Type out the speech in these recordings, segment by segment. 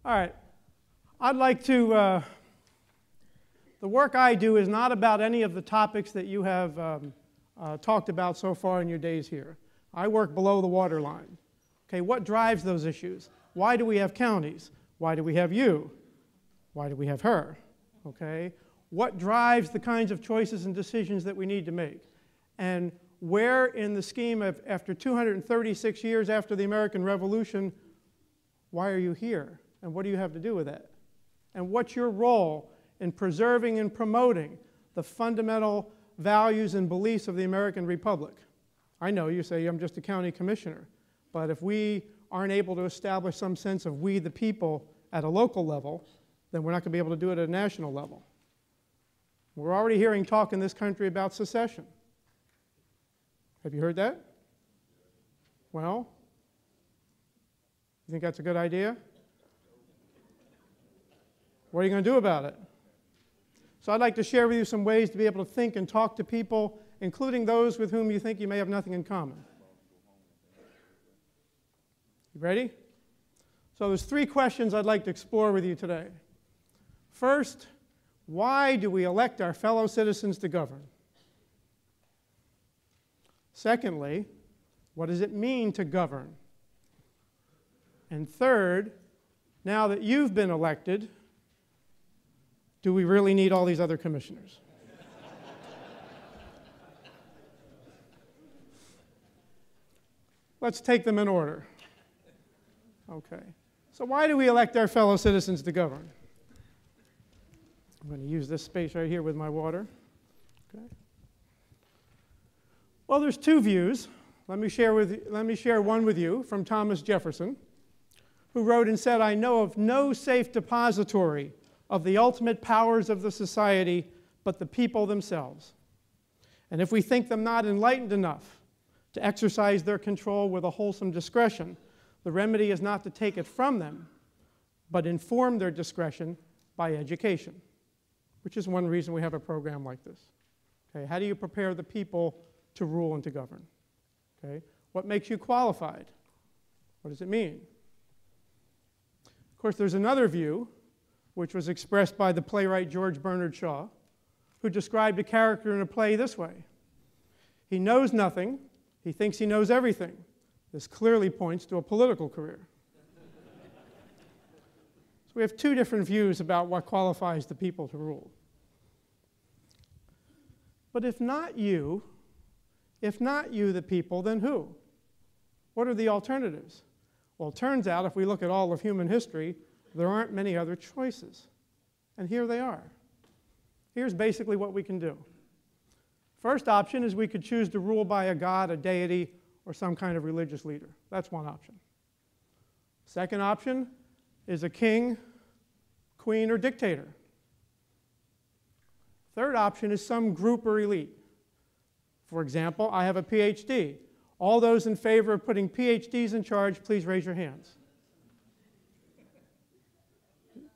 All right. I'd like to, the work I do is not about any of the topics that you have talked about so far in your days here. I work below the waterline. Okay, what drives those issues? Why do we have counties? Why do we have you? Why do we have her? Okay, what drives the kinds of choices and decisions that we need to make? And where in the scheme of, after 236 years after the American Revolution, why are you here? And what do you have to do with that? And what's your role in preserving and promoting the fundamental values and beliefs of the American Republic? I know you say I'm just a county commissioner, but if we aren't able to establish some sense of we the people at a local level, then we're not going to be able to do it at a national level. We're already hearing talk in this country about secession. Have you heard that? Well, you think that's a good idea? What are you going to do about it? So I'd like to share with you some ways to be able to think and talk to people, including those with whom you think you may have nothing in common. You ready? So there's 3 questions I'd like to explore with you today. First, why do we elect our fellow citizens to govern? Secondly, what does it mean to govern? And third, now that you've been elected, do we really need all these other commissioners? Let's take them in order. Okay. So why do we elect our fellow citizens to govern? I'm going to use this space right here with my water. Okay. Well, there's 2 views. Let me share one with you from Thomas Jefferson, who wrote and said, "I know of no safe depository of the ultimate powers of the society but the people themselves. And if we think them not enlightened enough to exercise their control with a wholesome discretion, the remedy is not to take it from them, but inform their discretion by education," which is one reason we have a program like this. Okay, how do you prepare the people to rule and to govern? Okay, what makes you qualified? What does it mean? Of course, there's another view, which was expressed by the playwright George Bernard Shaw, who described a character in a play this way: "He knows nothing, he thinks he knows everything. This clearly points to a political career." So we have 2 different views about what qualifies the people to rule. But if not you the people, then who? What are the alternatives? Well, it turns out if we look at all of human history, there aren't many other choices. And here they are. Here's basically what we can do. First option is we could choose to rule by a god, a deity, or some kind of religious leader. That's one option. Second option is a king, queen, or dictator. Third option is some group or elite. For example, I have a PhD. All those in favor of putting PhDs in charge, please raise your hands.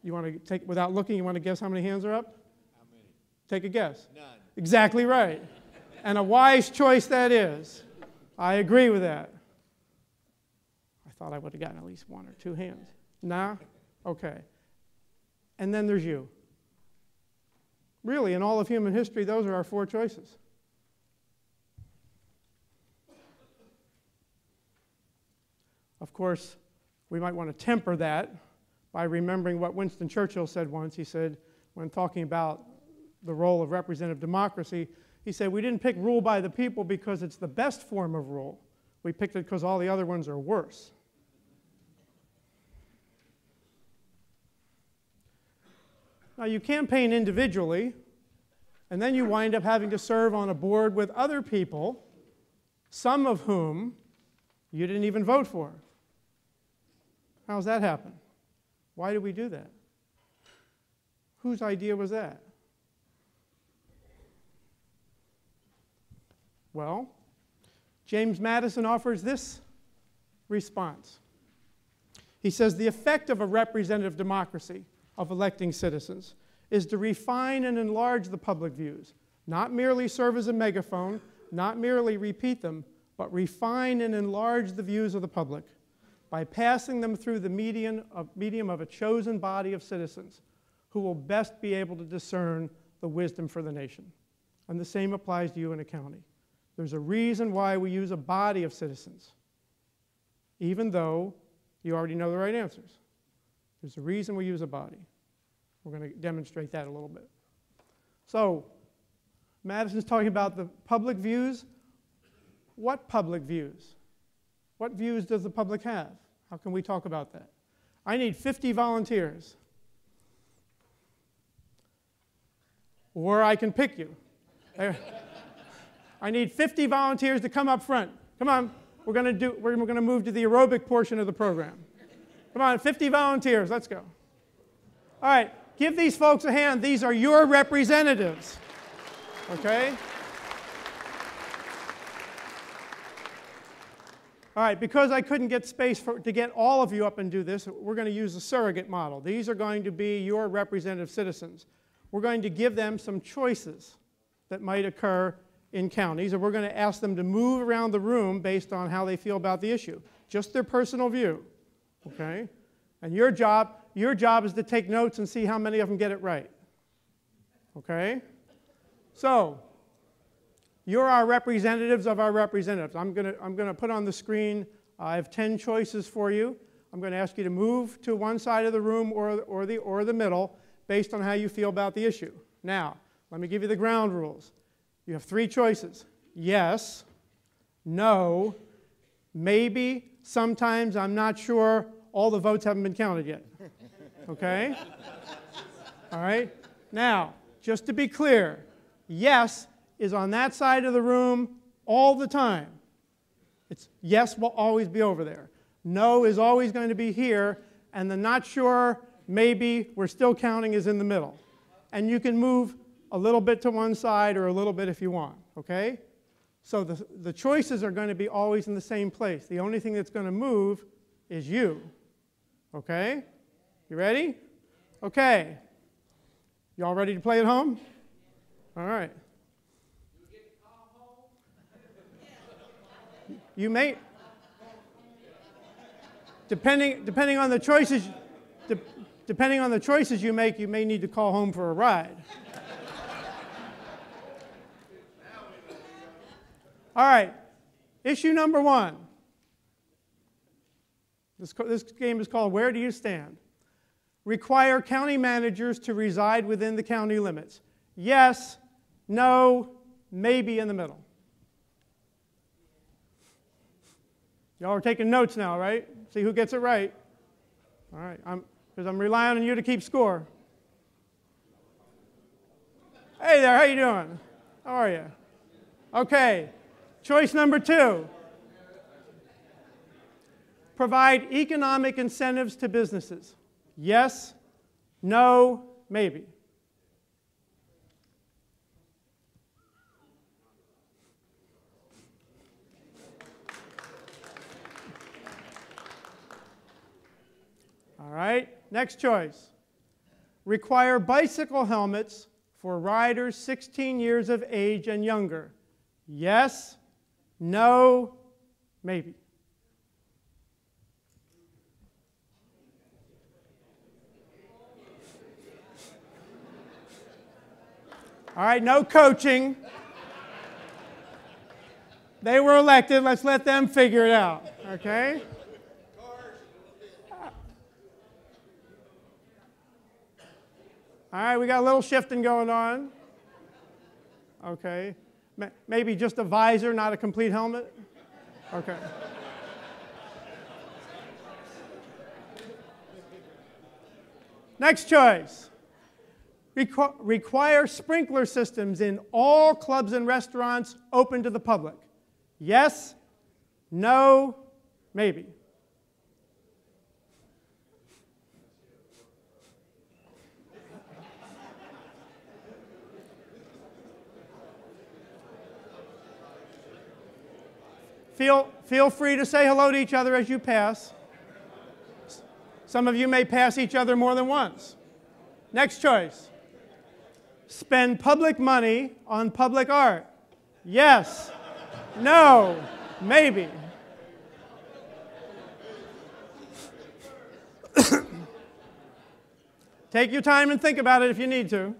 You want to take, without looking, you want to guess how many hands are up? How many? Take a guess. None. Exactly right. And a wise choice that is. I agree with that. I thought I would have gotten at least 1 or 2 hands. Nah? Okay. And then there's you. Really, in all of human history, those are our 4 choices. Of course, we might want to temper that by remembering what Winston Churchill said once. He said, when talking about the role of representative democracy, he said, "We didn't pick rule by the people because it's the best form of rule. We picked it because all the other ones are worse." Now, you campaign individually, and then you wind up having to serve on a board with other people, some of whom you didn't even vote for. How does that happen? Why do we do that? Whose idea was that? Well, James Madison offers this response. He says, "The effect of a representative democracy, of electing citizens, is to refine and enlarge the public views, not merely serve as a megaphone, not merely repeat them, but refine and enlarge the views of the public by passing them through the medium of a chosen body of citizens who will best be able to discern the wisdom for the nation. And the same applies to you in a county. There's a reason why we use a body of citizens, even though you already know the right answers. There's a reason we use a body. We're going to demonstrate that a little bit. So, Madison's talking about the public views. What public views? What views does the public have? How can we talk about that? I need 50 volunteers. Or I can pick you. I need 50 volunteers to come up front. Come on, we're going to move to the aerobic portion of the program. Come on, 50 volunteers, let's go. All right, give these folks a hand. These are your representatives. Okay? All right, because I couldn't get space to get all of you up and do this, we're going to use a surrogate model. These are going to be your representative citizens. We're going to give them some choices that might occur in counties, and we're going to ask them to move around the room based on how they feel about the issue. Just their personal view, okay? And your job is to take notes and see how many of them get it right, okay? So, you're our representatives of our representatives. I'm going to put on the screen, I have 10 choices for you. I'm going to ask you to move to one side of the room or the middle based on how you feel about the issue. Now, let me give you the ground rules. You have 3 choices. Yes, no, maybe, sometimes, I'm not sure, all the votes haven't been counted yet. Okay? All right? Now, just to be clear, yes is on that side of the room all the time. Yes will always be over there. No is always going to be here, and the not sure, maybe, we're still counting is in the middle. And you can move a little bit to one side or a little bit if you want, okay? So the choices are going to be always in the same place. The only thing that's going to move is you, okay? You ready? Okay. You all ready to play at home? All right. You may, depending on the choices you make, you may need to call home for a ride. All right, issue number 1. This game is called Where Do You Stand? Require county managers to reside within the county limits. Yes, no, maybe in the middle. Y'all are taking notes now, right? See who gets it right. All right, because I'm relying on you to keep score. Hey there, how you doing? How are you? Okay, choice number 2. Provide economic incentives to businesses. Yes, no, maybe. All right, next choice. Require bicycle helmets for riders 16 years of age and younger. Yes, no, maybe. All right, no coaching. They were elected. Let's let them figure it out, okay? All right, we got a little shifting going on. Okay. Maybe just a visor, not a complete helmet? Okay. Next choice. Require sprinkler systems in all clubs and restaurants open to the public. Yes, no, maybe. Feel free to say hello to each other as you pass. Some of you may pass each other more than once. Next choice. Spend public money on public art. Yes, no, maybe. Take your time and think about it if you need to.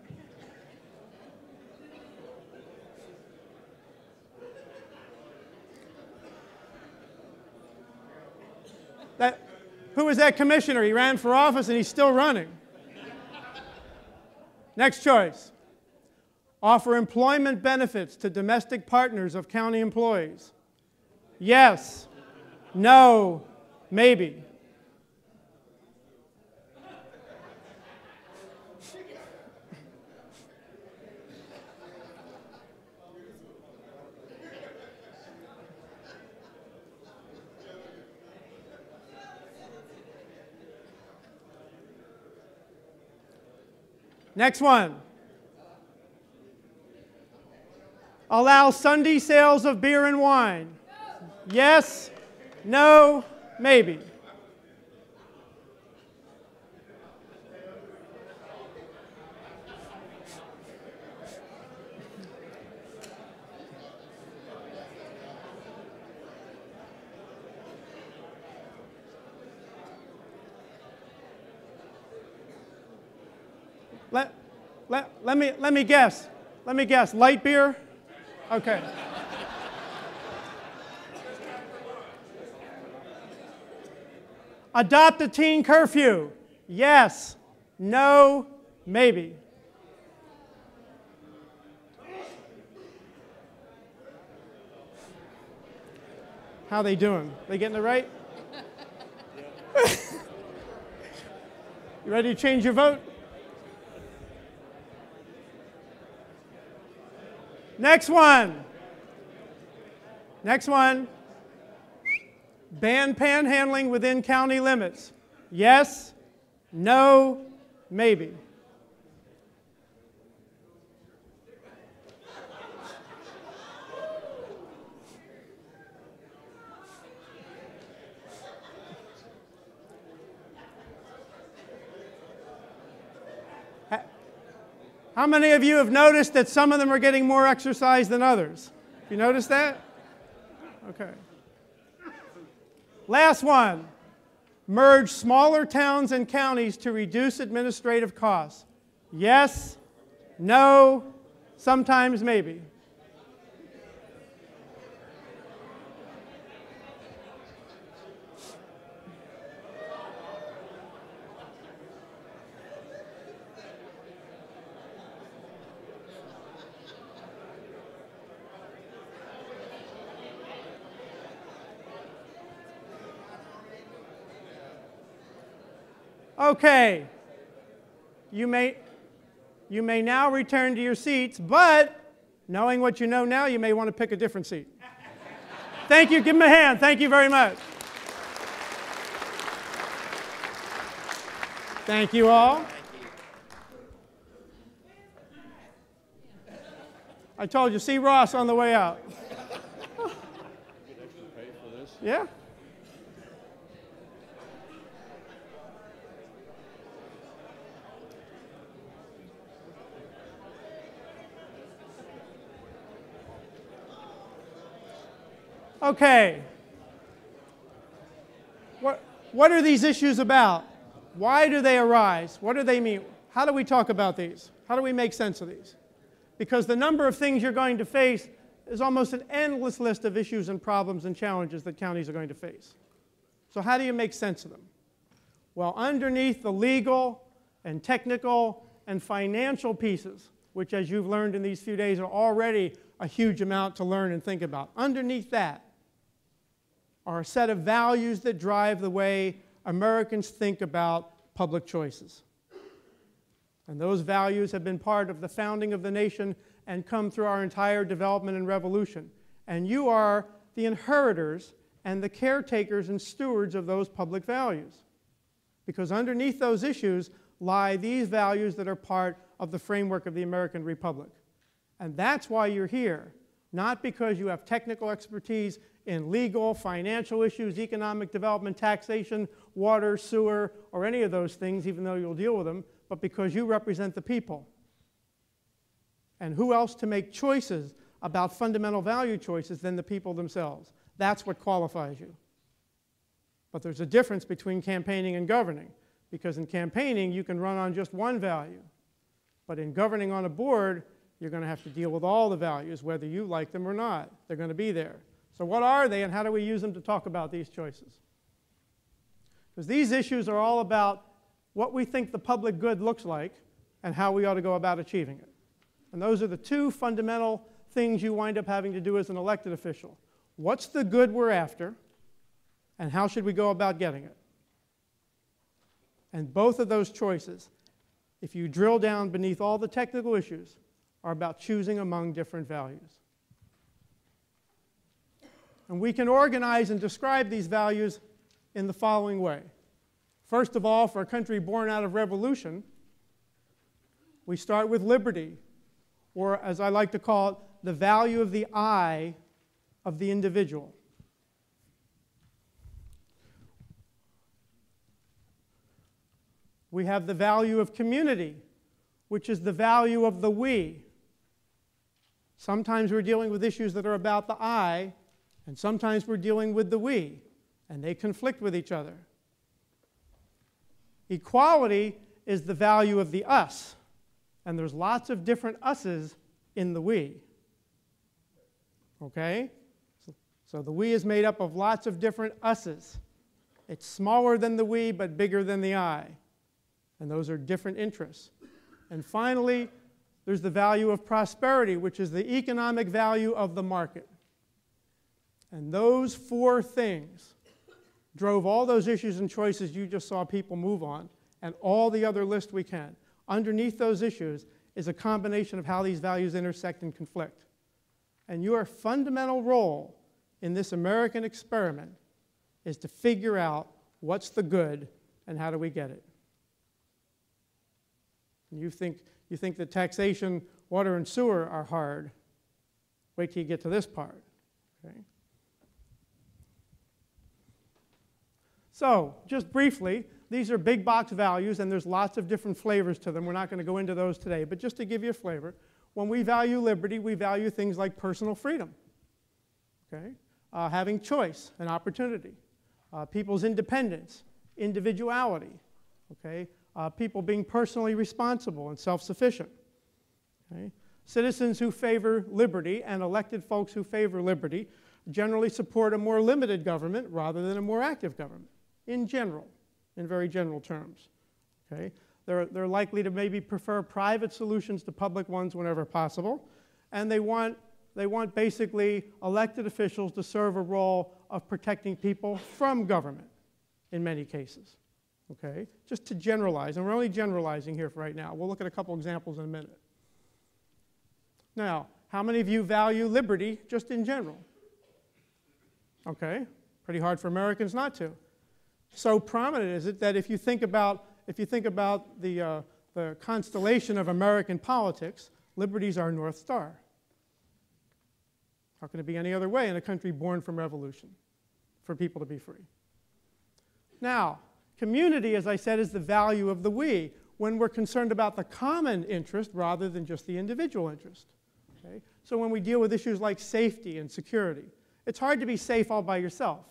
Who was that commissioner? He ran for office and he's still running. Next choice. Offer employment benefits to domestic partners of county employees. Yes, no, maybe. Next one. Allow Sunday sales of beer and wine. Yes, no, maybe. Let me guess. Let me guess. Light beer? Okay. Adopt a teen curfew. Yes. No. Maybe. How they doing? They getting it right? You ready to change your vote? Next one. Next one. Ban panhandling within county limits. Yes, no, maybe. How many of you have noticed that some of them are getting more exercise than others? You notice that? Okay. Last one. Merge smaller towns and counties to reduce administrative costs. Yes, no, sometimes maybe. Okay, you may now return to your seats, but knowing what you know now, you may want to pick a different seat. Thank you. Give them a hand. Thank you very much. Thank you all. I told you, see Ross on the way out. Yeah. Okay, what are these issues about? Why do they arise? What do they mean? How do we talk about these? How do we make sense of these? Because the number of things you're going to face is almost an endless list of issues and problems and challenges that counties are going to face. So how do you make sense of them? Well, underneath the legal and technical and financial pieces, which as you've learned in these few days are already a huge amount to learn and think about, underneath that are a set of values that drive the way Americans think about public choices. And those values have been part of the founding of the nation and come through our entire development and revolution. And you are the inheritors and the caretakers and stewards of those public values. Because underneath those issues lie these values that are part of the framework of the American Republic. And that's why you're here, not because you have technical expertise in legal, financial issues, economic development, taxation, water, sewer, or any of those things, even though you'll deal with them, but because you represent the people. And who else to make choices about fundamental value choices than the people themselves? That's what qualifies you. But there's a difference between campaigning and governing, Because in campaigning, you can run on just one value. But in governing on a board, you're going to have to deal with all the values, whether you like them or not. They're going to be there. So what are they, and how do we use them to talk about these choices? Because these issues are all about what we think the public good looks like and how we ought to go about achieving it. And those are the two fundamental things you wind up having to do as an elected official. What's the good we're after, and how should we go about getting it? And both of those choices, if you drill down beneath all the technical issues, are about choosing among different values. And we can organize and describe these values in the following way. First of all, for a country born out of revolution, we start with liberty, or as I like to call it, the value of the I of the individual. We have the value of community, which is the value of the we. Sometimes we're dealing with issues that are about the I, and sometimes we're dealing with the we, and they conflict with each other. Equality is the value of the us, and there's lots of different us's in the we. Okay? So the we is made up of lots of different us's. It's smaller than the we, but bigger than the I. And those are different interests. And finally, there's the value of prosperity, which is the economic value of the market. And those four things drove all those issues and choices you just saw people move on, and all the other list we can. Underneath those issues is a combination of how these values intersect and conflict. And your fundamental role in this American experiment is to figure out what's the good and how do we get it. And you think that taxation, water, and sewer are hard. Wait till you get to this part. Okay? So, just briefly, these are big box values, and there's lots of different flavors to them. We're not going to go into those today, but just to give you a flavor, when we value liberty, we value things like personal freedom, okay? Having choice and opportunity, people's independence, individuality, okay? People being personally responsible and self-sufficient, okay? Citizens who favor liberty and elected folks who favor liberty generally support a more limited government rather than a more active government, in general, in very general terms. Okay? They're likely to maybe prefer private solutions to public ones whenever possible, and they want basically elected officials to serve a role of protecting people from government in many cases. Okay? Just to generalize, and we're only generalizing here for right now. We'll look at a couple examples in a minute. Now, how many of you value liberty just in general? Okay, pretty hard for Americans not to. So prominent is it that if you think about the constellation of American politics, liberty's our North Star. How can it be any other way in a country born from revolution for people to be free? Now, community, as I said, is the value of the we when we're concerned about the common interest rather than just the individual interest. Okay? So when we deal with issues like safety and security, it's hard to be safe all by yourself.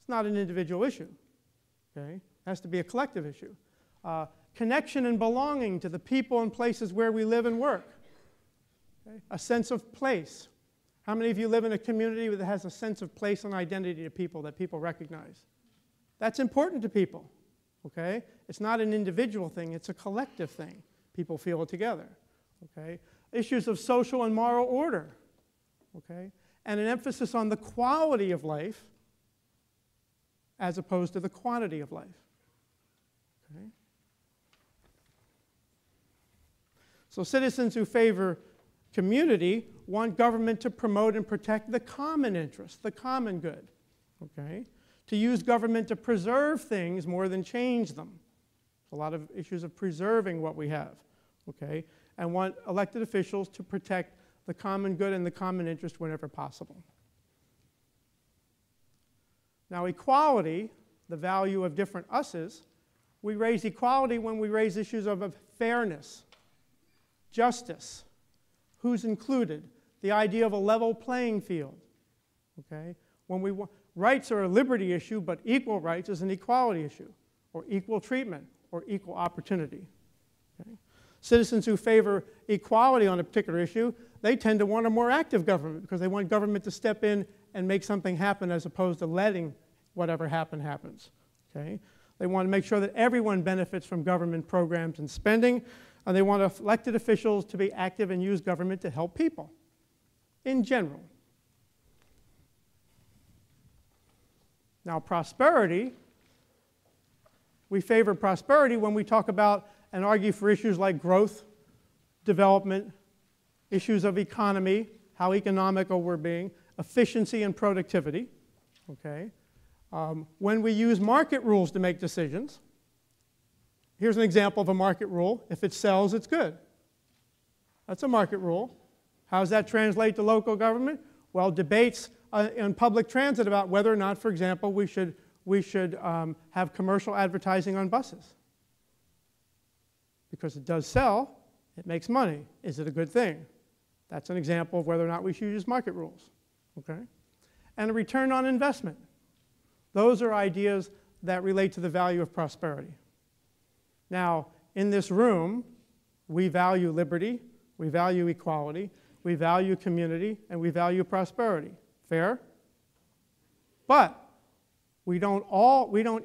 It's not an individual issue. Okay? It has to be a collective issue. Connection and belonging to the people and places where we live and work. Okay? A sense of place. How many of you live in a community that has a sense of place and identity to people that people recognize? That's important to people. Okay? It's not an individual thing, it's a collective thing. People feel it together. Okay? Issues of social and moral order. Okay? And an emphasis on the quality of life as opposed to the quantity of life. Okay? So citizens who favor community want government to promote and protect the common interest, the common good. Okay? To use government to preserve things more than change them. A lot of issues of preserving what we have. Okay? And want elected officials to protect the common good and the common interest whenever possible. Now, equality, the value of different us's, we raise equality when we raise issues of fairness, justice, who's included, the idea of a level playing field. Okay? When rights are a liberty issue, but equal rights is an equality issue, or equal treatment, or equal opportunity. Okay? Citizens who favor equality on a particular issue, they tend to want a more active government because they want government to step in and make something happen as opposed to letting whatever happens. Okay? They want to make sure that everyone benefits from government programs and spending, and they want elected officials to be active and use government to help people in general. Now, prosperity, we favor prosperity when we talk about and argue for issues like growth, development, issues of economy, how economical we're being, efficiency and productivity. Okay? When we use market rules to make decisions, here's an example of a market rule. If it sells, it's good. That's a market rule. How does that translate to local government? Well, debates in public transit about whether or not, for example, we should have commercial advertising on buses. Because it does sell, it makes money. Is it a good thing? That's an example of whether or not we should use market rules. Okay? And a return on investment. Those are ideas that relate to the value of prosperity. Now, in this room, we value liberty, we value equality, we value community, and we value prosperity. Fair? But we don't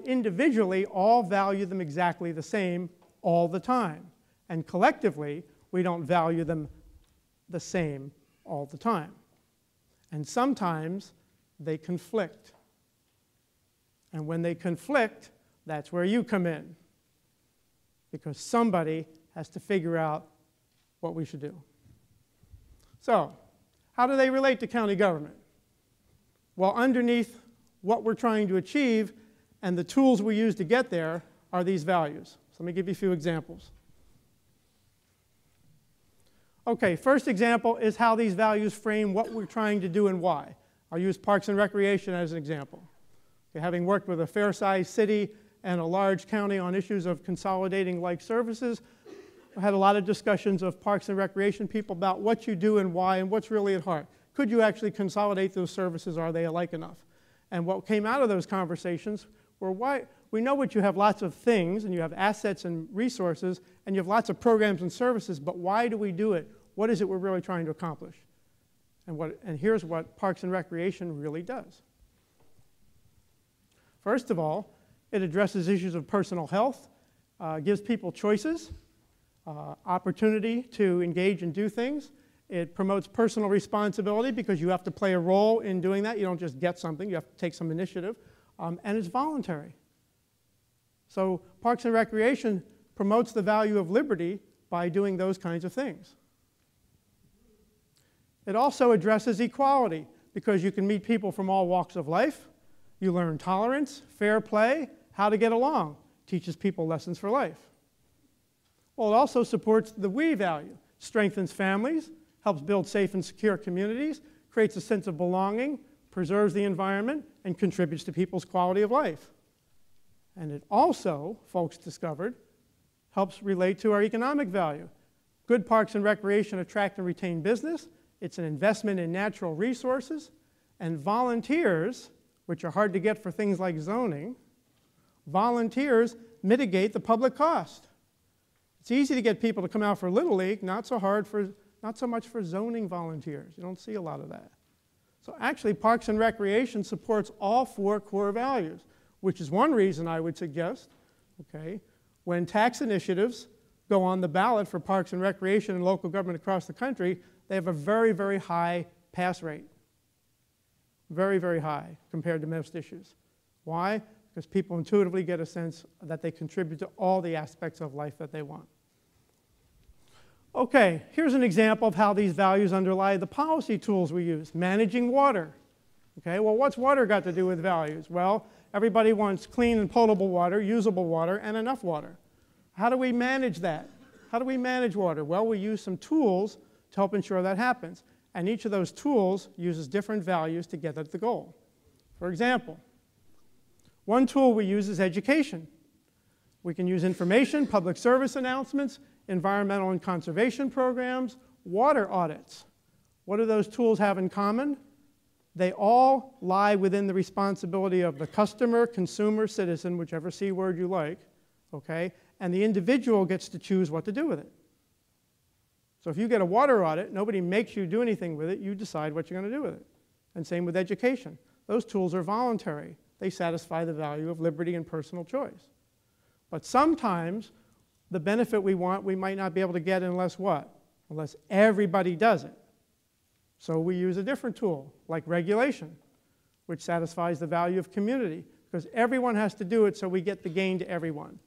individually all value them exactly the same all the time. And collectively, we don't value them the same all the time. And sometimes they conflict. And when they conflict, that's where you come in. Because somebody has to figure out what we should do. So, how do they relate to county government? Well, underneath what we're trying to achieve and the tools we use to get there are these values. So let me give you a few examples. Okay, first example is how these values frame what we're trying to do and why. I'll use Parks and Recreation as an example. Okay, having worked with a fair-sized city and a large county on issues of consolidating like services, I had a lot of discussions of Parks and Recreation people about what you do and why and what's really at heart. Could you actually consolidate those services? Are they alike enough? And what came out of those conversations were why we know what you have lots of things and you have assets and resources and you have lots of programs and services, but why do we do it? What is it we're really trying to accomplish? And here's what Parks and Recreation really does. First of all, it addresses issues of personal health, gives people choices, opportunity to engage and do things. It promotes personal responsibility because you have to play a role in doing that. You don't just get something. You have to take some initiative. And it's voluntary. So Parks and Recreation promotes the value of liberty by doing those kinds of things. It also addresses equality because you can meet people from all walks of life. You learn tolerance, fair play, how to get along. Teaches people lessons for life. Well, it also supports the we value. Strengthens families, helps build safe and secure communities, creates a sense of belonging, preserves the environment, and contributes to people's quality of life. And it also, folks discovered, helps relate to our economic value. Good Parks and Recreation attract and retain business. It's an investment in natural resources. And volunteers, which are hard to get for things like zoning, volunteers mitigate the public cost. It's easy to get people to come out for Little League, not so much for zoning volunteers. You don't see a lot of that. So actually, Parks and Recreation supports all 4 core values, which is one reason I would suggest, okay, when tax initiatives go on the ballot for Parks and Recreation and local government across the country, they have a very, very high pass rate. Very, very high compared to most issues. Why? Because people intuitively get a sense that they contribute to all the aspects of life that they want. Okay, here's an example of how these values underlie the policy tools we use. Managing water. Okay, well, what's water got to do with values? Well, everybody wants clean and potable water, usable water, and enough water. How do we manage that? How do we manage water? Well, we use some tools to help ensure that happens. And each of those tools uses different values to get at the goal. For example, one tool we use is education. We can use information, public service announcements, environmental and conservation programs, water audits. What do those tools have in common? They all lie within the responsibility of the customer, consumer, citizen, whichever C word you like, okay? and the individual gets to choose what to do with it. So if you get a water audit, nobody makes you do anything with it. You decide what you're going to do with it. And same with education. Those tools are voluntary. They satisfy the value of liberty and personal choice. But sometimes the benefit we want, we might not be able to get unless what? Unless everybody does it. So we use a different tool, like regulation, which satisfies the value of community, because everyone has to do it so we get the gain to everyone.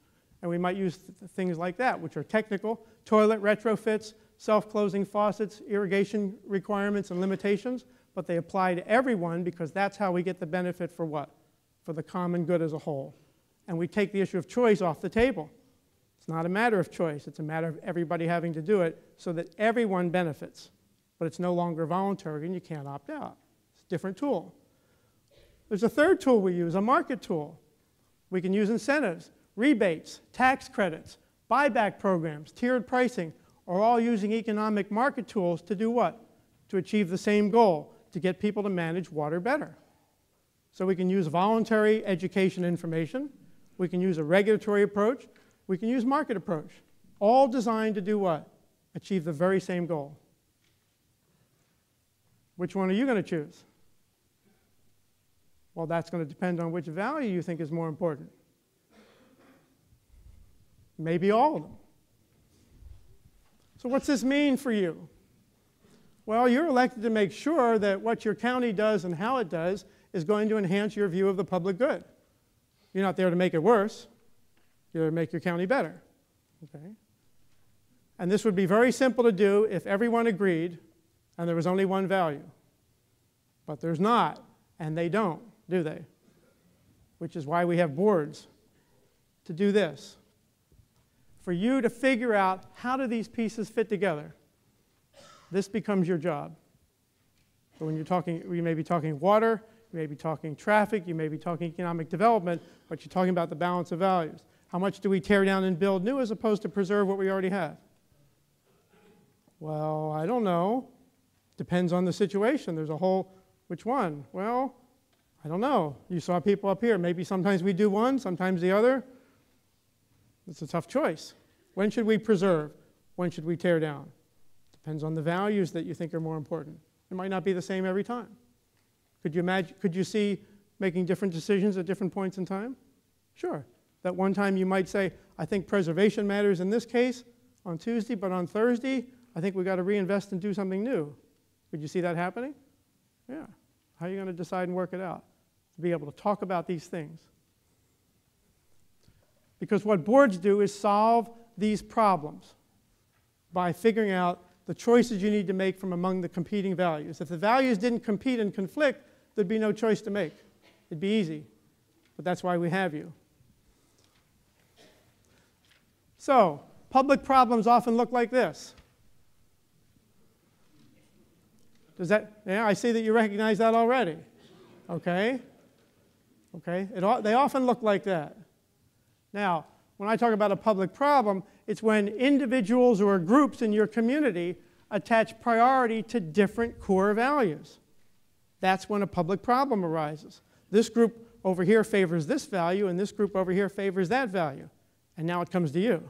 And we might use things like that, which are technical, toilet retrofits, self-closing faucets, irrigation requirements and limitations, but they apply to everyone because that's how we get the benefit for what? For the common good as a whole. And we take the issue of choice off the table. It's not a matter of choice, it's a matter of everybody having to do it so that everyone benefits. But it's no longer voluntary and you can't opt out. It's a different tool. There's a third tool we use, a market tool. We can use incentives, rebates, tax credits, buyback programs, tiered pricing, are all using economic market tools to do what? To achieve the same goal, to get people to manage water better. So we can use voluntary education information, we can use a regulatory approach, we can use market approach, all designed to do what? Achieve the very same goal. Which one are you going to choose? Well, that's going to depend on which value you think is more important. Maybe all of them. So what's this mean for you? Well, you're elected to make sure that what your county does and how it does is going to enhance your view of the public good. You're not there to make it worse. You're there to make your county better. Okay? And this would be very simple to do if everyone agreed and there was only one value. But there's not, and they don't, do they? Which is why we have boards to do this. For you to figure out how do these pieces fit together. This becomes your job. So when you're talking, you may be talking water, you may be talking traffic, you may be talking economic development, but you're talking about the balance of values. How much do we tear down and build new as opposed to preserve what we already have? Well, I don't know. Depends on the situation. There's a whole, which one? Well, I don't know. You saw people up here. Maybe sometimes we do one, sometimes the other. It's a tough choice. When should we preserve? When should we tear down? Depends on the values that you think are more important. It might not be the same every time. Could you imagine, could you see making different decisions at different points in time? Sure. That one time you might say, I think preservation matters in this case on Tuesday, but on Thursday, I think we've got to reinvest and do something new. Could you see that happening? Yeah. How are you going to decide and work it out? To be able to talk about these things. Because what boards do is solve these problems by figuring out the choices you need to make from among the competing values. If the values didn't compete and conflict, there'd be no choice to make. It'd be easy. But that's why we have you. So, public problems often look like this. Does that, yeah, I see that you recognize that already. Okay? Okay? They often look like that. Now, when I talk about a public problem, it's when individuals or groups in your community attach priority to different core values. That's when a public problem arises. This group over here favors this value, and this group over here favors that value. And now it comes to you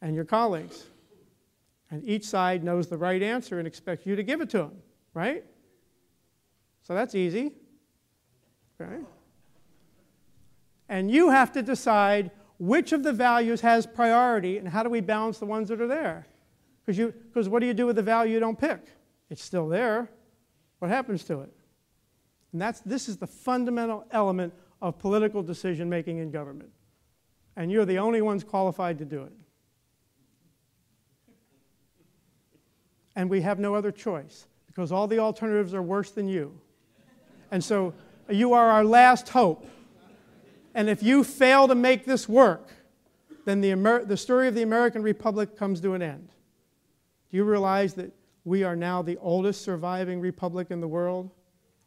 and your colleagues. And each side knows the right answer and expects you to give it to them, right? So that's easy. Okay? And you have to decide which of the values has priority and how do we balance the ones that are there. Because what do you do with the value you don't pick? It's still there. What happens to it? And this is the fundamental element of political decision making in government. And you're the only ones qualified to do it. And we have no other choice because all the alternatives are worse than you. And so you are our last hope. And if you fail to make this work, then the story of the American Republic comes to an end. Do you realize that we are now the oldest surviving republic in the world?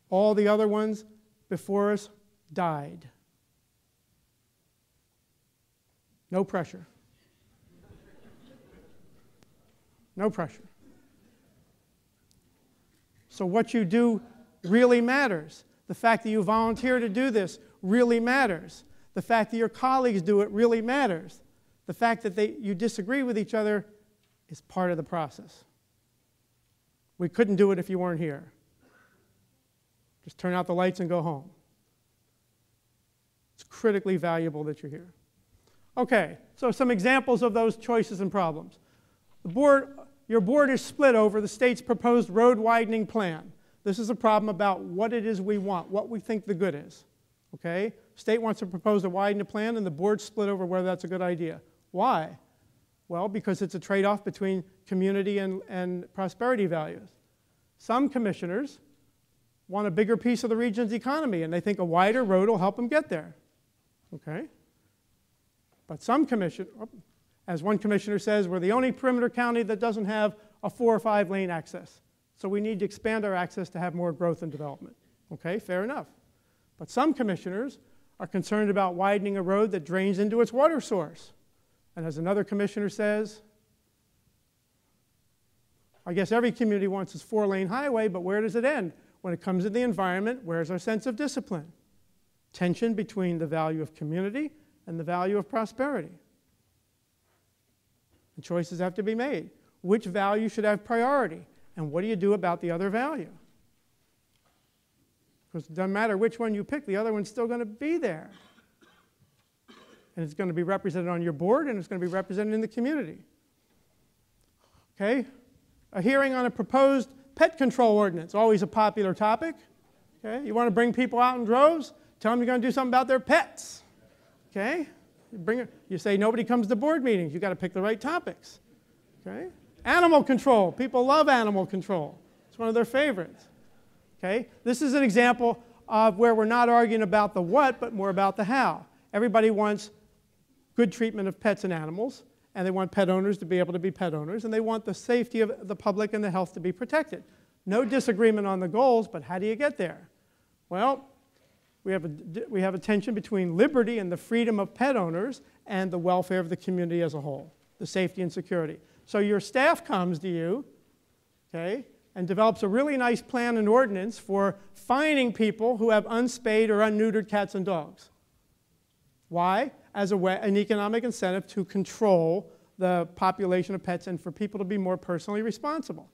All the other ones before us died. No pressure. No pressure. So what you do really matters. The fact that you volunteer to do this really matters. The fact that your colleagues do it really matters. The fact that you disagree with each other is part of the process. We couldn't do it if you weren't here. Just turn out the lights and go home. It's critically valuable that you're here. Okay, so some examples of those choices and problems. Your board is split over the state's proposed road widening plan. This is a problem about what it is we want, what we think the good is. Okay? State wants to propose a widening plan, and the board's split over whether that's a good idea. Why? Well, because it's a trade-off between community and prosperity values. Some commissioners want a bigger piece of the region's economy, and they think a wider road will help them get there. Okay? But some as one commissioner says, we're the only perimeter county that doesn't have a 4 or 5 lane access. So we need to expand our access to have more growth and development. Okay, fair enough. But some commissioners are concerned about widening a road that drains into its water source. And as another commissioner says, I guess every community wants its 4-lane highway, but where does it end? When it comes to the environment, where's our sense of discipline? Tension between the value of community and the value of prosperity. And choices have to be made. Which value should have priority? And what do you do about the other value? Because it doesn't matter which one you pick, the other one's still going to be there. And it's going to be represented on your board, and it's going to be represented in the community. Okay? A hearing on a proposed pet control ordinance, always a popular topic. Okay? You want to bring people out in droves? Tell them you're going to do something about their pets. Okay? You say nobody comes to board meetings. You've got to pick the right topics. Okay? Animal control. People love animal control. It's one of their favorites. Okay? This is an example of where we're not arguing about the what, but more about the how. Everybody wants good treatment of pets and animals, and they want pet owners to be able to be pet owners, and they want the safety of the public and the health to be protected. No disagreement on the goals, but how do you get there? Well, we have a tension between liberty and the freedom of pet owners and the welfare of the community as a whole, the safety and security. So your staff comes to you, okay, and develops a really nice plan and ordinance for fining people who have unspayed or unneutered cats and dogs. Why? As an economic incentive to control the population of pets and for people to be more personally responsible.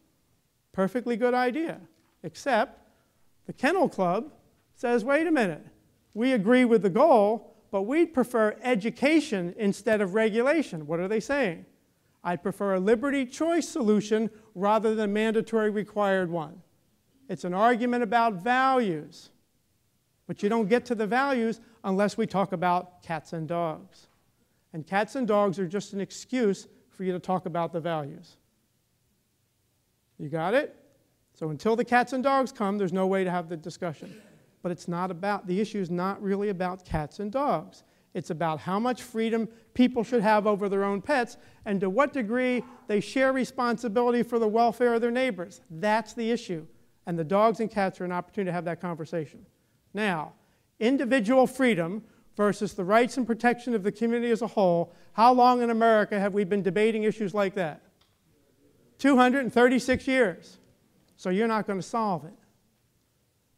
Perfectly good idea, except the Kennel Club says, wait a minute, we agree with the goal, but we'd prefer education instead of regulation. What are they saying? I'd prefer a liberty choice solution rather than a mandatory required one. It's an argument about values, but you don't get to the values unless we talk about cats and dogs. And cats and dogs are just an excuse for you to talk about the values. You got it? So until the cats and dogs come, there's no way to have the discussion. But it's not about, the issue is not really about cats and dogs. It's about how much freedom people should have over their own pets and to what degree they share responsibility for the welfare of their neighbors. That's the issue. And the dogs and cats are an opportunity to have that conversation. Now, individual freedom versus the rights and protection of the community as a whole, how long in America have we been debating issues like that? 236 years. So you're not going to solve it.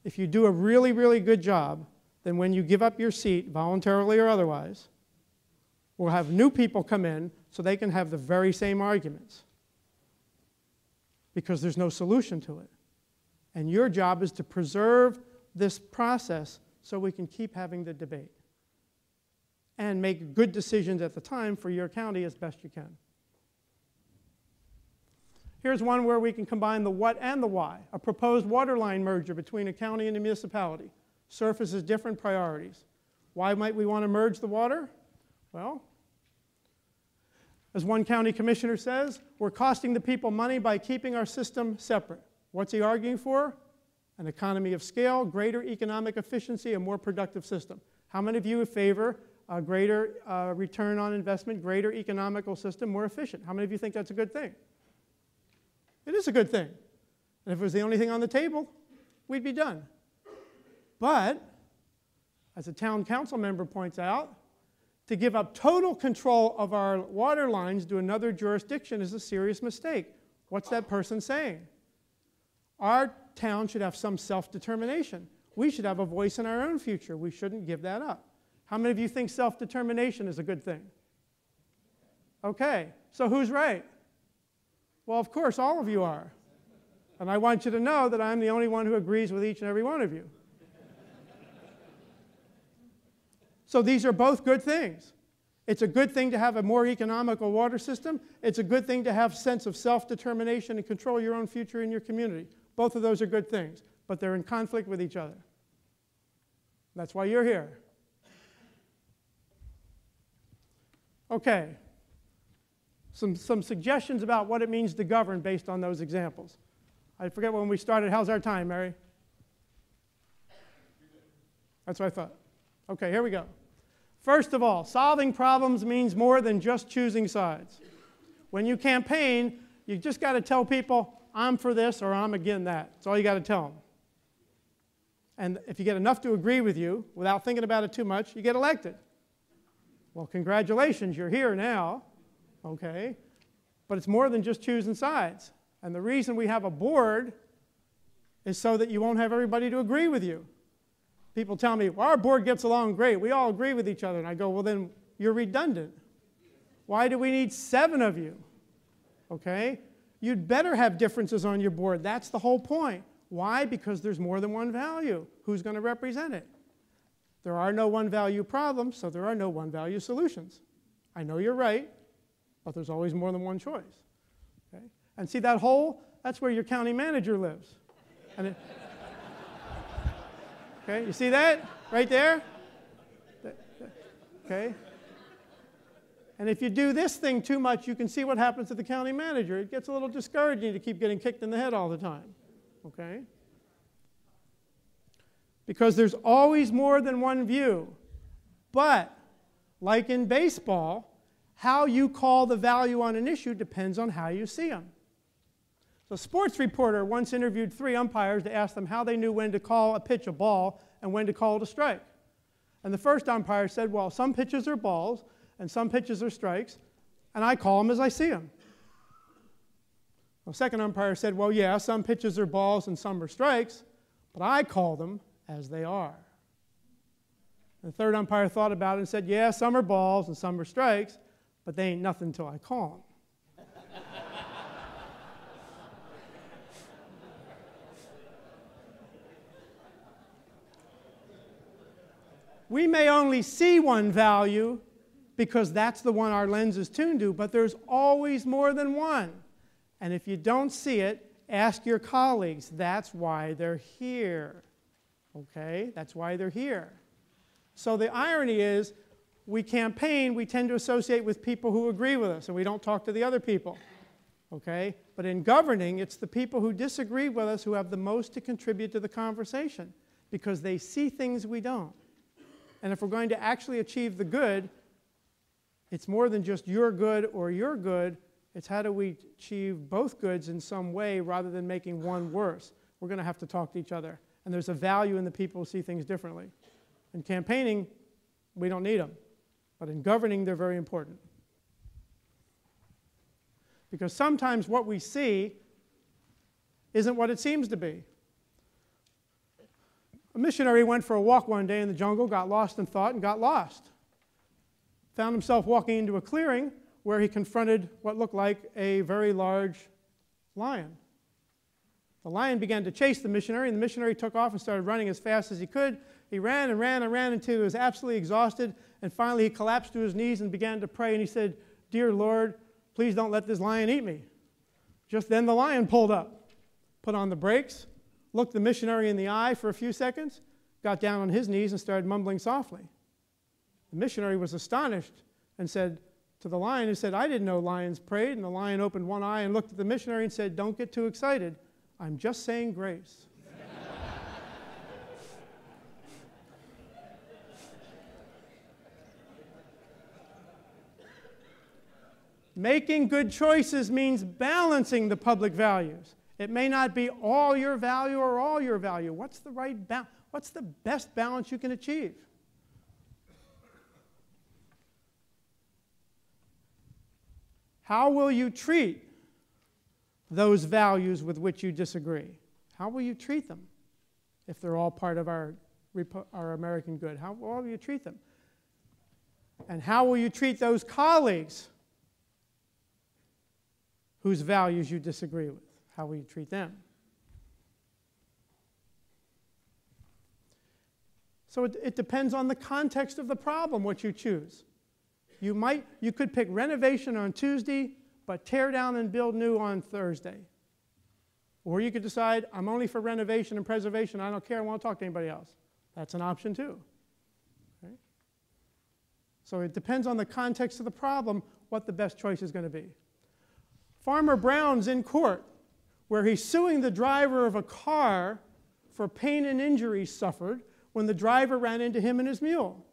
If you do a really, really good job, then when you give up your seat, voluntarily or otherwise, we'll have new people come in so they can have the very same arguments. Because there's no solution to it. And your job is to preserve this process so we can keep having the debate. And make good decisions at the time for your county as best you can. Here's one where we can combine the what and the why. A proposed water line merger between a county and a municipality surfaces different priorities. Why might we want to merge the water? Well, as one county commissioner says, we're costing the people money by keeping our system separate. What's he arguing for? An economy of scale, greater economic efficiency, a more productive system. How many of you favor a greater return on investment, greater economical system, more efficient? How many of you think that's a good thing? It is a good thing. And if it was the only thing on the table, we'd be done. But, as a town council member points out, to give up total control of our water lines to another jurisdiction is a serious mistake. What's that person saying? Our town should have some self-determination. We should have a voice in our own future. We shouldn't give that up. How many of you think self-determination is a good thing? Okay, so who's right? Well, of course, all of you are. And I want you to know that I'm the only one who agrees with each and every one of you. So these are both good things. It's a good thing to have a more economical water system. It's a good thing to have a sense of self-determination and control your own future in your community. Both of those are good things, but they're in conflict with each other. That's why you're here. Okay. Some suggestions about what it means to govern based on those examples. I forget when we started. How's our time, Mary? That's what I thought. Okay, here we go. First of all, solving problems means more than just choosing sides. When you campaign, you just got to tell people, I'm for this or I'm against that. That's all you got to tell them. And if you get enough to agree with you, without thinking about it too much, you get elected. Well, congratulations, you're here now. Okay? But it's more than just choosing sides. And the reason we have a board is so that you won't have everybody to agree with you. People tell me, well, our board gets along great. We all agree with each other. And I go, well, then you're redundant. Why do we need 7 of you? Okay? You'd better have differences on your board. That's the whole point. Why? Because there's more than one value. Who's going to represent it? There are no one value problems, so there are no one value solutions. I know you're right, but there's always more than one choice. Okay? And see that hole? That's where your county manager lives. And okay, you see that right there? Okay. And if you do this thing too much, you can see what happens to the county manager. It gets a little discouraging to keep getting kicked in the head all the time. Okay? Because there's always more than one view. But, like in baseball, how you call the value on an issue depends on how you see them. So a sports reporter once interviewed 3 umpires to ask them how they knew when to call a pitch a ball and when to call it a strike. And the first umpire said, well, some pitches are balls and some pitches are strikes, and I call them as I see them. The second umpire said, well, yeah, some pitches are balls and some are strikes, but I call them as they are. And the third umpire thought about it and said, yeah, some are balls and some are strikes, but they ain't nothing until I call them. We may only see one value because that's the one our lens is tuned to, but there's always more than one. And if you don't see it, ask your colleagues. That's why they're here. Okay? That's why they're here. So the irony is, we campaign, we tend to associate with people who agree with us, and we don't talk to the other people. Okay? But in governing, it's the people who disagree with us who have the most to contribute to the conversation, because they see things we don't. And if we're going to actually achieve the good, it's more than just your good or your good. It's how do we achieve both goods in some way rather than making one worse. We're going to have to talk to each other. And there's a value in the people who see things differently. In campaigning, we don't need them. But in governing, they're very important. Because sometimes what we see isn't what it seems to be. A missionary went for a walk one day in the jungle, got lost in thought, and got lost. Found himself walking into a clearing where he confronted what looked like a very large lion. The lion began to chase the missionary, and the missionary took off and started running as fast as he could. He ran and ran and ran until he was absolutely exhausted, and finally he collapsed to his knees and began to pray, and he said, "Dear Lord, please don't let this lion eat me." Just then the lion pulled up, put on the brakes, looked the missionary in the eye for a few seconds, got down on his knees and started mumbling softly. The missionary was astonished and said to the lion, he said, "I didn't know lions prayed." And the lion opened one eye and looked at the missionary and said, "Don't get too excited. I'm just saying grace." Making good choices means balancing the public values. It may not be all your value or all your value. What's the right balance? What's the best balance you can achieve? How will you treat those values with which you disagree? How will you treat them if they're all part of our American good? How will you treat them? And how will you treat those colleagues whose values you disagree with. How will you treat them? So it depends on the context of the problem what you choose. You could pick renovation on Tuesday, but tear down and build new on Thursday. Or you could decide, I'm only for renovation and preservation. I don't care. I won't talk to anybody else. That's an option too. Okay? So it depends on the context of the problem what the best choice is going to be. Farmer Brown's in court where he's suing the driver of a car for pain and injuries suffered when the driver ran into him and his mule.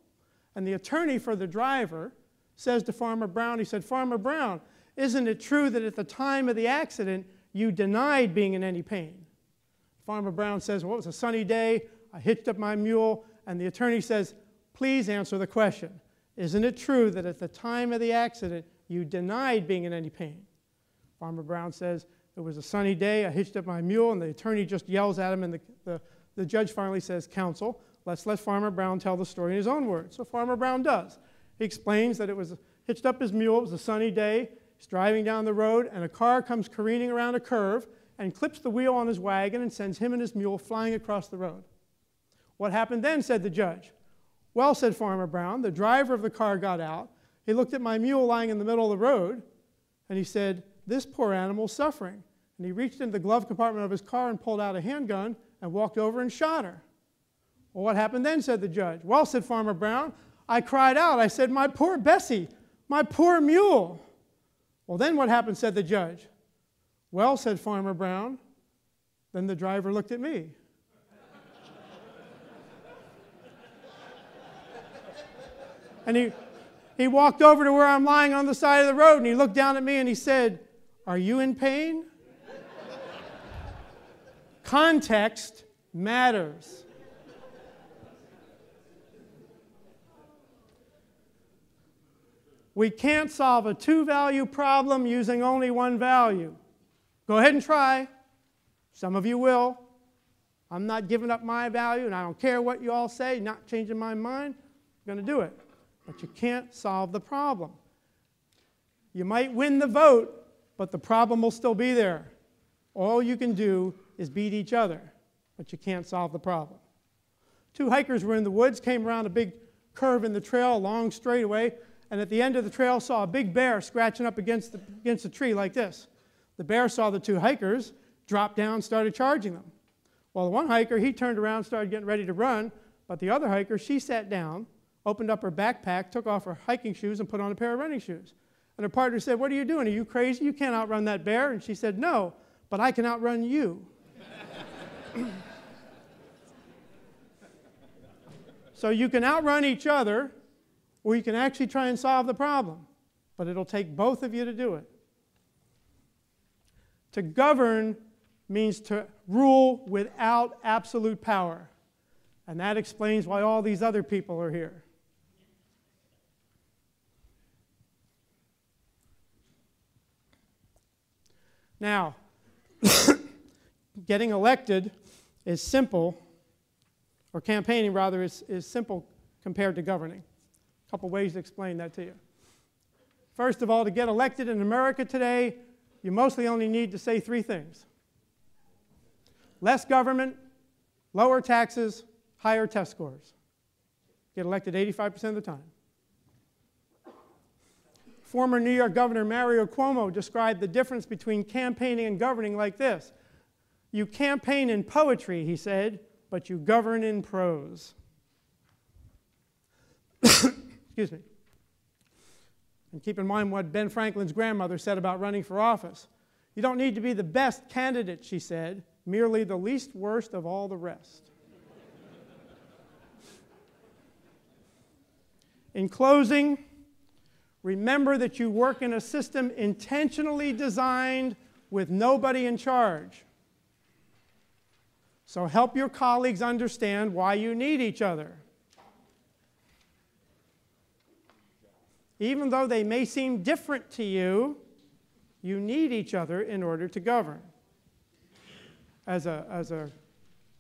And the attorney for the driver says to Farmer Brown, he said, Farmer Brown, isn't it true that at the time of the accident you denied being in any pain? Farmer Brown says, well, it was a sunny day, I hitched up my mule, and the attorney says, please answer the question. Isn't it true that at the time of the accident you denied being in any pain? Farmer Brown says, it was a sunny day, I hitched up my mule, and the attorney just yells at him, and the judge finally says, counsel, let's let Farmer Brown tell the story in his own words. So Farmer Brown does. He explains that it was hitched up his mule, it was a sunny day, he's driving down the road, and a car comes careening around a curve and clips the wheel on his wagon and sends him and his mule flying across the road. What happened then, said the judge. Well, said Farmer Brown, the driver of the car got out, he looked at my mule lying in the middle of the road, and he said, this poor animal's suffering. And he reached into the glove compartment of his car and pulled out a handgun and walked over and shot her. Well, what happened then, said the judge. Well, said Farmer Brown, I cried out. I said, my poor Bessie, my poor mule. Well, then what happened, said the judge. Well, said Farmer Brown, then the driver looked at me. And he walked over to where I'm lying on the side of the road, and he looked down at me and he said, are you in pain? Context matters. We can't solve a two-value problem using only one value. Go ahead and try. Some of you will. I'm not giving up my value, and I don't care what you all say, not changing my mind. I'm going to do it. But you can't solve the problem. You might win the vote, but the problem will still be there. All you can do is beat each other, but you can't solve the problem. Two hikers were in the woods, came around a big curve in the trail, a long straightaway, and at the end of the trail saw a big bear scratching up against the tree like this. The bear saw the two hikers, dropped down, started charging them. Well, the one hiker, he turned around, started getting ready to run, but the other hiker, she sat down, opened up her backpack, took off her hiking shoes, and put on a pair of running shoes. And her partner said, what are you doing? Are you crazy? You can't outrun that bear. And she said, no, but I can outrun you. So you can outrun each other, or you can actually try and solve the problem. But it'll take both of you to do it. To govern means to rule without absolute power. And that explains why all these other people are here. Now, getting elected is simple, or campaigning rather, is simple compared to governing. A couple ways to explain that to you. First of all, to get elected in America today, you mostly only need to say three things. Less government, lower taxes, higher test scores. Get elected 85% of the time. Former New York Governor Mario Cuomo described the difference between campaigning and governing like this. You campaign in poetry, he said, but you govern in prose. Excuse me. And keep in mind what Ben Franklin's grandmother said about running for office. You don't need to be the best candidate, she said, merely the least worst of all the rest. In closing, remember that you work in a system intentionally designed with nobody in charge. So help your colleagues understand why you need each other. Even though they may seem different to you, you need each other in order to govern. As a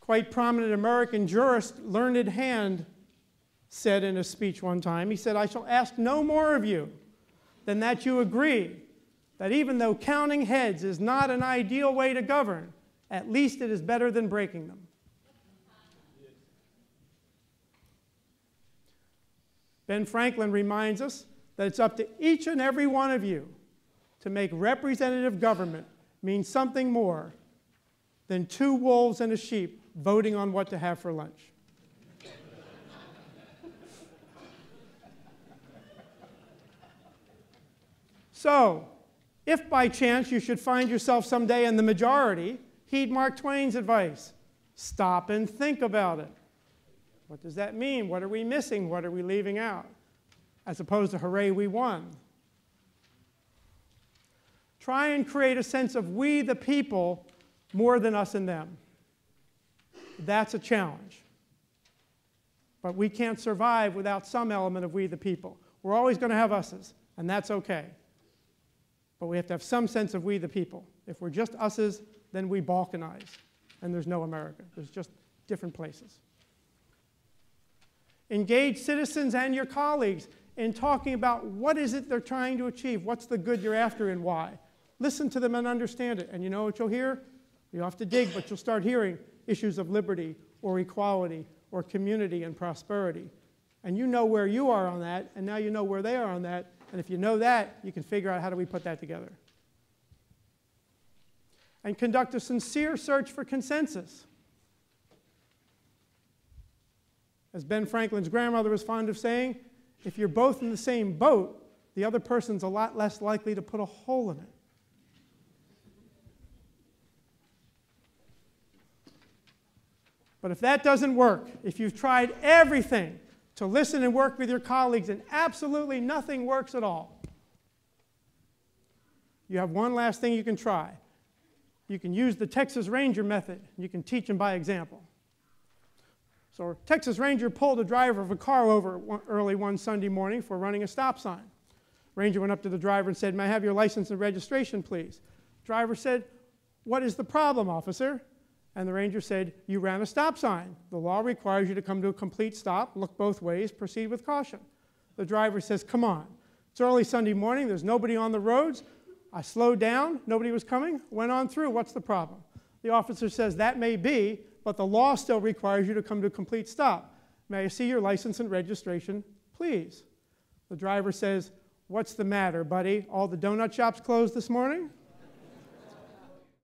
quite prominent American jurist, Learned Hand, said in a speech one time, he said, I shall ask no more of you than that you agree that even though counting heads is not an ideal way to govern, at least it is better than breaking them. Ben Franklin reminds us that it's up to each and every one of you to make representative government mean something more than 2 wolves and a sheep voting on what to have for lunch. So, if by chance you should find yourself someday in the majority, heed Mark Twain's advice. Stop and think about it. What does that mean? What are we missing? What are we leaving out? As opposed to, hooray, we won. Try and create a sense of we the people more than us and them. That's a challenge. But we can't survive without some element of we the people. We're always going to have us's, and that's okay. But we have to have some sense of we the people. If we're just us's, then we balkanize, and there's no America. There's just different places. Engage citizens and your colleagues in talking about what is it they're trying to achieve, what's the good you're after, and why. Listen to them and understand it. And you know what you'll hear? You'll have to dig, but you'll start hearing issues of liberty or equality or community and prosperity. And you know where you are on that, and now you know where they are on that. And if you know that, you can figure out how do we put that together. And conduct a sincere search for consensus. As Ben Franklin's grandmother was fond of saying, if you're both in the same boat, the other person's a lot less likely to put a hole in it. But if that doesn't work, if you've tried everything to listen and work with your colleagues and absolutely nothing works at all, you have one last thing you can try. You can use the Texas Ranger method. You can teach them by example. So a Texas Ranger pulled a driver of a car over early one Sunday morning for running a stop sign. Ranger went up to the driver and said, "May I have your license and registration, please?" Driver said, "What is the problem, officer?" And the ranger said, "You ran a stop sign. The law requires you to come to a complete stop, look both ways, proceed with caution." The driver says, "Come on. It's early Sunday morning. There's nobody on the roads. I slowed down. Nobody was coming. Went on through. What's the problem?" The officer says, "That may be, but the law still requires you to come to a complete stop. May I see your license and registration, please?" The driver says, "What's the matter, buddy? All the donut shops closed this morning?"